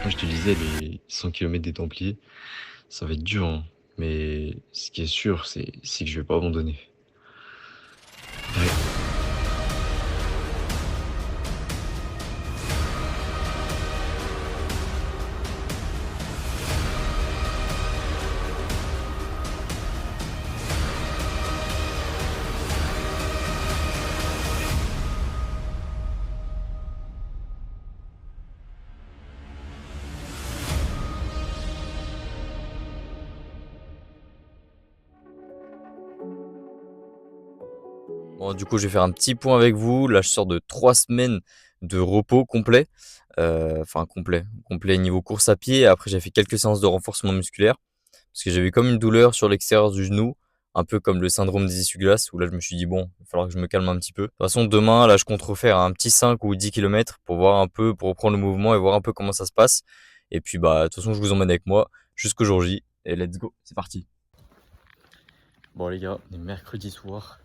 fois, je te disais, les 100 km des Templiers, ça va être dur, hein. Mais ce qui est sûr, c'est que je vais pas abandonner. Ouais. Bon, du coup, je vais faire un petit point avec vous. Là, je sors de 3 semaines de repos complet. Enfin, complet niveau course à pied. Après, j'ai fait quelques séances de renforcement musculaire parce que j'avais comme une douleur sur l'extérieur du genou, un peu comme le syndrome des essuie-glaces, où là, je me suis dit, bon, il va falloir que je me calme un petit peu. De toute façon, demain, là, je compte refaire un petit 5 ou 10 kilomètres pour voir un peu, pour reprendre le mouvement et voir un peu comment ça se passe. Et puis, bah, de toute façon, je vous emmène avec moi jusqu'au jour J. Et let's go, c'est parti. Bon, les gars, on est mercredi soir.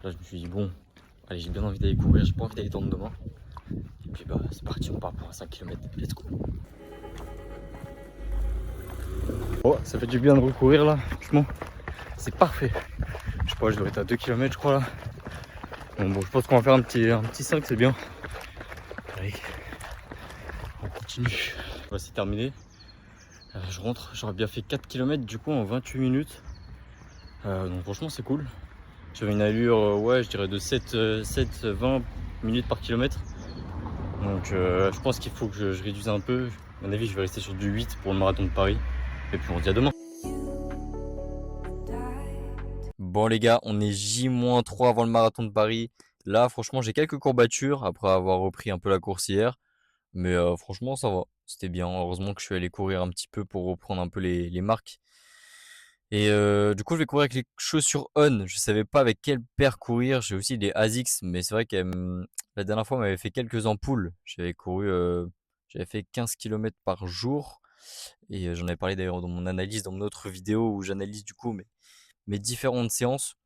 Là, je me suis dit, bon, allez, j'ai bien envie d'aller courir, j'ai pas envie d'aller tendre demain. Et puis, bah, c'est parti, on part pour un 5 km. Let's go. Oh, ça fait du bien de recourir là, franchement, c'est parfait. Je sais pas, je dois être à 2 km, je crois là. Bon, je pense qu'on va faire un petit 5, c'est bien. Allez, on continue. Voilà, c'est terminé. Je rentre, j'aurais bien fait 4 km du coup en 28 minutes. Donc, franchement, c'est cool. J'avais une allure, ouais, je dirais de 7-20 minutes par kilomètre. Donc je pense qu'il faut que je réduise un peu. À mon avis, je vais rester sur du 8 pour le marathon de Paris. Et puis on se dit à demain. Bon les gars, on est J-3 avant le marathon de Paris. Là, franchement, j'ai quelques courbatures après avoir repris un peu la course hier. Mais franchement, ça va. C'était bien. Heureusement que je suis allé courir un petit peu pour reprendre un peu les marques. Et du coup, je vais courir avec les chaussures On. Je savais pas avec quelle paire courir. J'ai aussi des Asics, mais c'est vrai que la dernière fois, on m'avait fait quelques ampoules. J'avais fait 15 kilomètres par jour. Et j'en avais parlé d'ailleurs dans mon analyse, dans mon autre vidéo où j'analyse du coup mes différentes séances.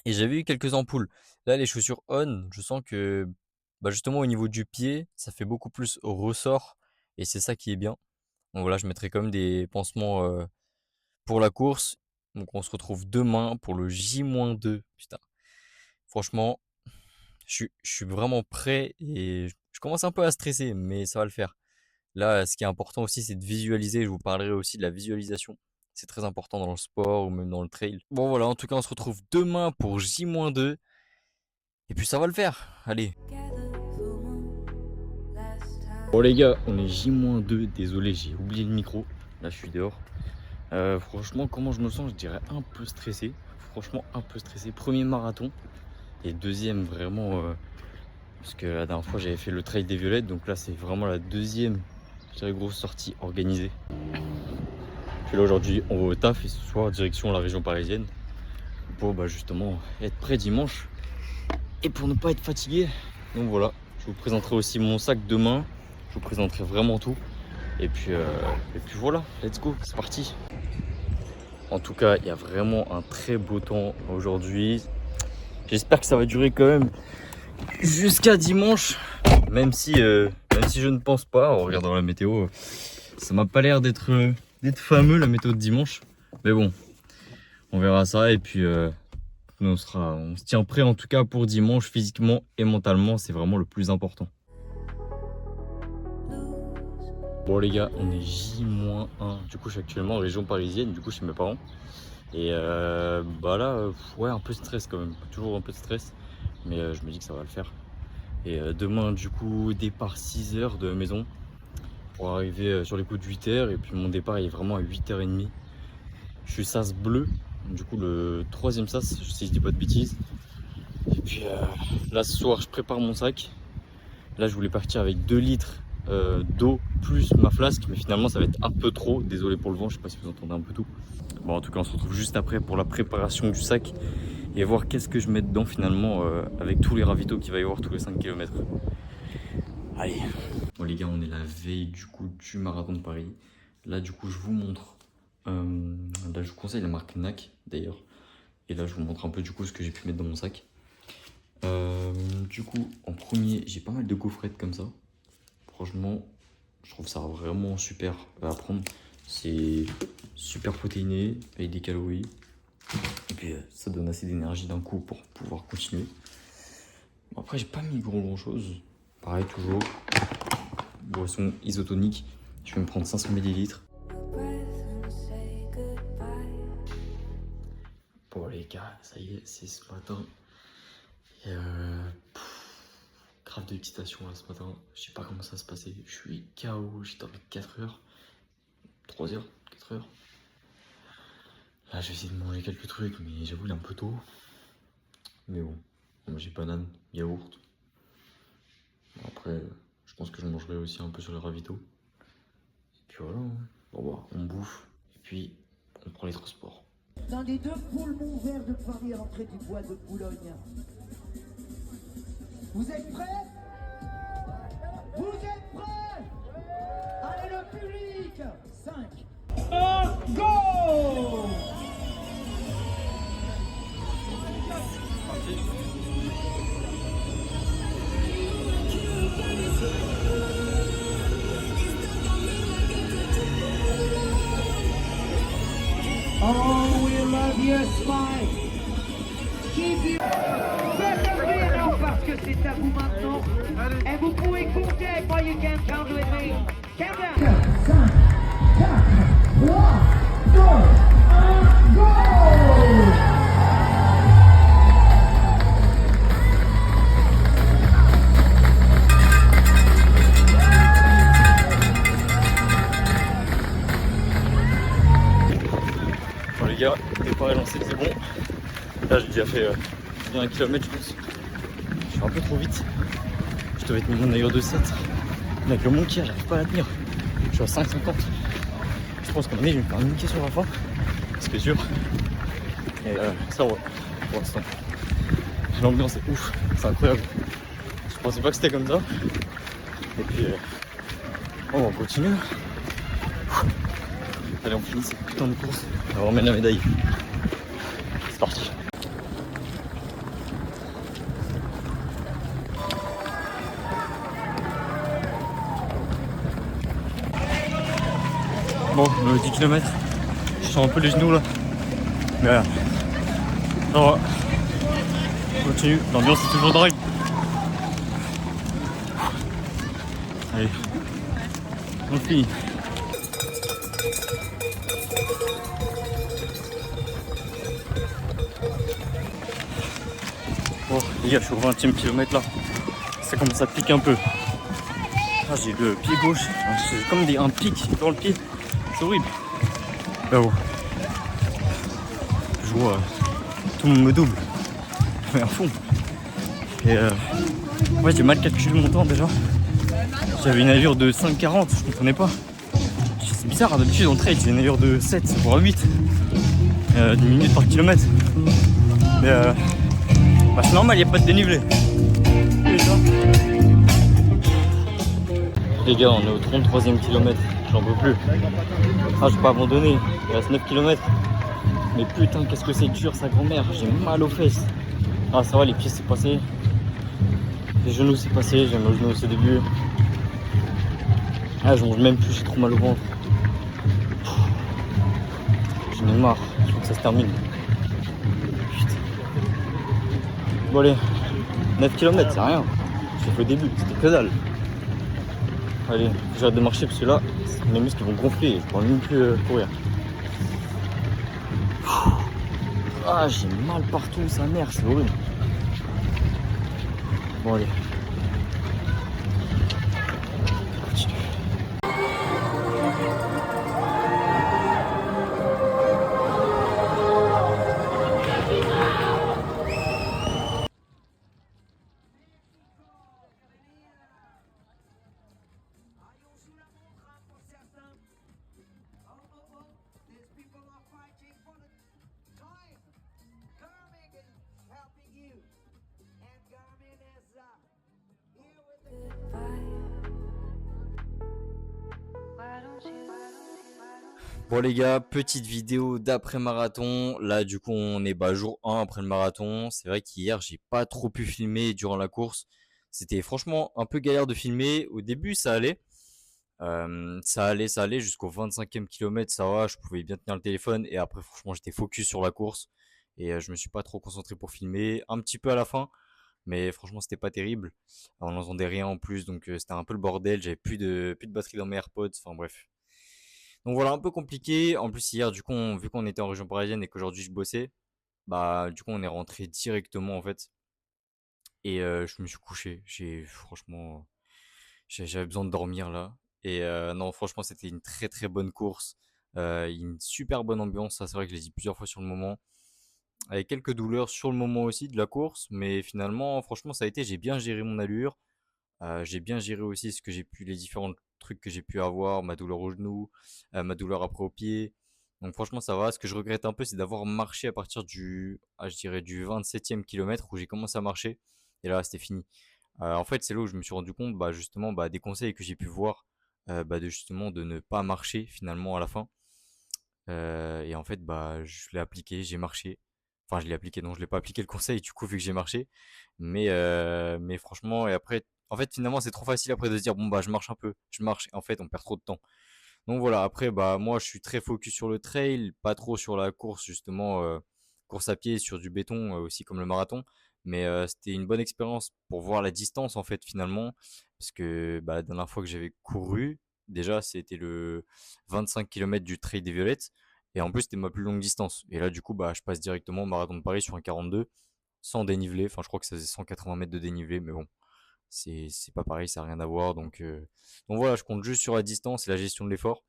Et j'avais eu quelques ampoules. Là, les chaussures On, je sens que bah, justement au niveau du pied, ça fait beaucoup plus ressort. Et c'est ça qui est bien. Donc voilà, je mettrai quand même des pansements pour la course. Donc on se retrouve demain pour le J-2. Putain, franchement, je suis vraiment prêt et je commence un peu à stresser, mais ça va le faire. Là, ce qui est important aussi, c'est de visualiser. Je vous parlerai aussi de la visualisation. C'est très important dans le sport ou même dans le trail. Bon voilà, en tout cas, on se retrouve demain pour J-2. Et puis ça va le faire. Allez. Bon les gars, on est J-2. Désolé, j'ai oublié le micro. Là, je suis dehors. Franchement, comment je me sens? Je dirais un peu stressé. Franchement, un peu stressé. Premier marathon. Et deuxième, vraiment, parce que la dernière fois, j'avais fait le trail des Violettes. Donc là, c'est vraiment la deuxième, je dirais, grosse sortie organisée. Puis là, aujourd'hui, on va au taf et ce soir, direction la région parisienne. Pour bah, justement être prêt dimanche. Et pour ne pas être fatigué. Donc voilà, je vous présenterai aussi mon sac demain. Je vous présenterai vraiment tout. Et puis voilà, let's go, c'est parti. En tout cas, il y a vraiment un très beau temps aujourd'hui. J'espère que ça va durer quand même jusqu'à dimanche. Même si je ne pense pas, en regardant la météo, ça m'a pas l'air d'être fameux la météo de dimanche. Mais bon, on verra ça et puis on se tient prêt en tout cas pour dimanche, physiquement et mentalement, c'est vraiment le plus important. Bon les gars, on est J-1. Du coup, je suis actuellement en région parisienne, du coup chez mes parents. Et bah là, ouais, un peu de stress quand même, toujours un peu de stress. Mais je me dis que ça va le faire. Et demain, du coup, départ 6h de maison pour arriver sur les coups de 8h. Et puis mon départ il est vraiment à 8h30. Je suis sas bleu, du coup le troisième sas, si je dis pas de bêtises. Et puis là, ce soir, je prépare mon sac. Là, je voulais partir avec 2 litres d'eau plus ma flasque, mais finalement, ça va être un peu trop. Désolé pour le vent, je sais pas si vous entendez un peu tout. Bon, en tout cas, on se retrouve juste après pour la préparation du sac et voir qu'est-ce que je mets dedans finalement avec tous les ravitaux qu'il va y avoir tous les 5 km. Allez. Bon, les gars, on est la veille du coup du marathon de Paris. Là, du coup, je vous montre. Là, je vous conseille la marque NAC d'ailleurs. Et là, je vous montre un peu du coup ce que j'ai pu mettre dans mon sac. Du coup, en premier, j'ai pas mal de gaufrettes comme ça. Franchement, je trouve ça vraiment super à prendre. C'est super protéiné, avec des calories. Et puis ça donne assez d'énergie d'un coup pour pouvoir continuer. Bon, après, j'ai pas mis grand chose. Pareil, toujours. Boisson isotonique. Je vais me prendre 500 millilitres. Bon les gars, ça y est, c'est ce matin. Et grave d'excitation là ce matin. Je sais pas comment ça se passait. Je suis KO, j'ai dormi 4 heures. 3 heures, 4 heures. Là, je vais essayer de manger quelques trucs, mais j'avoue, il est un peu tôt. Mais bon, on va manger banane, yaourt. Après, je pense que je mangerai aussi un peu sur les ravitaux. Et puis voilà, hein. Bon bah, on bouffe, et puis on prend les transports. L'un des 2 poumons verts de Paris à l'entrée du bois de Boulogne. Vous êtes prêts? Vous êtes prêts? Allez le public! 5, 1, go! Oh, we love your smile. Keep you. Faites maintenant parce que c'est à vous maintenant. Et vous pouvez compter, but you can count with me. Count down. 5, 4, 3, 2, 1, go! Bon les gars, départ est lancé, c'est bon. Là j'ai déjà fait 1 km je pense. Je suis un peu trop vite. Je devais tenir mon allure de 7. Mais avec le monkey, j'arrive pas à la tenir. Je suis à 5,50. Je pense qu'à un moment donné, je vais me faire un niquer sur la fin. C'est sûr. Et ça va pour l'instant. L'ambiance est ouf, c'est incroyable. Je pensais pas que c'était comme ça. Et puis on va continuer. Allez, on finit cette putain de course. On va remettre la médaille. C'est parti. Bon, 10 km. Je sens un peu les genoux là. Mais voilà. On continue. L'ambiance est toujours dingue. Allez. On finit. Bon, les gars, je suis au 20e kilomètre là. Ça commence à piquer un peu. Ah, j'ai le pied gauche. J'ai comme un pic dans le pied. C'est horrible. Là-haut. Je vois tout le monde me double. Mais à fond. Et ouais, j'ai mal calculé mon temps déjà. J'avais une allure de 5,40, je comprenais pas. C'est bizarre, d'habitude en trail j'ai une allure de 7 voire 8 10 minutes par kilomètre. Mais bah, c'est normal, il n'y a pas de dénivelé. Les gars, on est au 33e kilomètre, j'en peux plus. Ah, je vais pas abandonner, il reste 9 km. Mais putain, qu'est-ce que c'est dur sa grand-mère, j'ai mal aux fesses. Ah, ça va, les pieds c'est passé. Les genoux c'est passé, j'ai mal aux genoux aussi au début. Ah, je mange même plus, j'ai trop mal au ventre. J'en ai marre, je veux que ça se termine. Putain. Bon allez, 9 km c'est rien. J'ai fait le début, c'était que dalle. Allez, j'arrête de marcher parce que là, mes muscles vont gonfler, je pourrais même plus courir. Ah, j'ai mal partout, sa mère, c'est horrible. Bon allez. Continue. Bon les gars, petite vidéo d'après-marathon. Là du coup on est jour 1 après le marathon. C'est vrai qu'hier j'ai pas trop pu filmer durant la course. C'était franchement un peu galère de filmer. Au début ça allait. Ça allait jusqu'au 25e kilomètre, ça va, je pouvais bien tenir le téléphone. Et après, franchement, j'étais focus sur la course. Et je me suis pas trop concentré pour filmer. Un petit peu à la fin, mais franchement, c'était pas terrible. On n'entendait rien en plus, donc c'était un peu le bordel. J'avais plus de batterie dans mes AirPods. Enfin bref. Donc voilà, un peu compliqué. En plus, hier, du coup, vu qu'on était en région parisienne et qu'aujourd'hui je bossais, bah, du coup, on est rentré directement en fait. Et je me suis couché. Franchement, j'avais besoin de dormir là. Et non, franchement, c'était une très très bonne course. Une super bonne ambiance. Ça, c'est vrai que je l'ai dit plusieurs fois sur le moment. Avec quelques douleurs sur le moment aussi de la course. Mais finalement, franchement, ça a été. J'ai bien géré mon allure. J'ai bien géré aussi les différents trucs que j'ai pu avoir, ma douleur au genou, ma douleur après au pied. Donc franchement ça va. Ce que je regrette un peu, c'est d'avoir marché à partir je dirais du 27e kilomètre où j'ai commencé à marcher. Et là c'était fini. En fait c'est là où je me suis rendu compte, bah justement, bah, des conseils que j'ai pu voir, bah, de ne pas marcher finalement à la fin. Et en fait bah je l'ai appliqué, j'ai marché. Enfin je l'ai appliqué, non je l'ai pas appliqué le conseil du coup vu que j'ai marché. Mais franchement, et après, en fait, finalement, c'est trop facile après de se dire, bon, bah, je marche un peu, je marche. Et en fait, on perd trop de temps. Donc voilà, après, bah, moi, je suis très focus sur le trail, pas trop sur la course, justement, course à pied, sur du béton, aussi comme le marathon. Mais c'était une bonne expérience pour voir la distance, en fait, finalement. Parce que bah, la dernière fois que j'avais couru, déjà, c'était le 25 km du Trail des Violettes. Et en plus, c'était ma plus longue distance. Et là, du coup, bah, je passe directement au marathon de Paris sur un 42 sans dénivelé. Enfin, je crois que ça faisait 180 mètres de dénivelé, mais bon, c'est pas pareil, ça n'a rien à voir. Donc voilà, je compte juste sur la distance et la gestion de l'effort.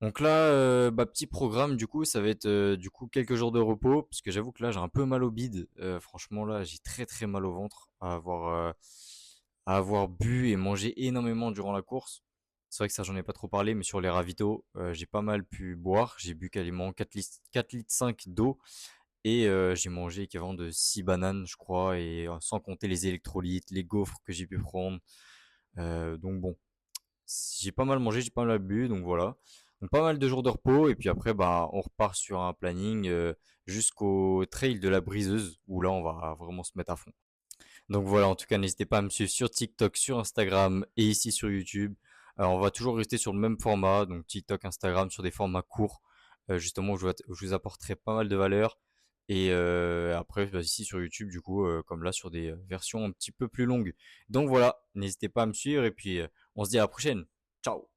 Donc là, bah, petit programme, du coup, ça va être du coup quelques jours de repos, parce que j'avoue que là, j'ai un peu mal au bide. Franchement, là, j'ai très très mal au ventre à avoir bu et mangé énormément durant la course. C'est vrai que ça, j'en ai pas trop parlé, mais sur les ravitaux, j'ai pas mal pu boire. J'ai bu quasiment 4 litres 5 d'eau. Et j'ai mangé équivalent de 6 bananes, je crois, et sans compter les électrolytes, les gaufres que j'ai pu prendre. Donc bon, j'ai pas mal mangé, j'ai pas mal bu, donc voilà. Donc pas mal de jours de repos, et puis après, bah, on repart sur un planning jusqu'au trail de la briseuse, où là, on va vraiment se mettre à fond. Donc voilà, en tout cas, n'hésitez pas à me suivre sur TikTok, sur Instagram et ici sur YouTube. On va toujours rester sur le même format, donc TikTok, Instagram, sur des formats courts, justement où je vous apporterai pas mal de valeur. Et après, bah, ici sur YouTube, du coup, comme là, sur des versions un petit peu plus longues. Donc voilà, n'hésitez pas à me suivre et puis on se dit à la prochaine. Ciao!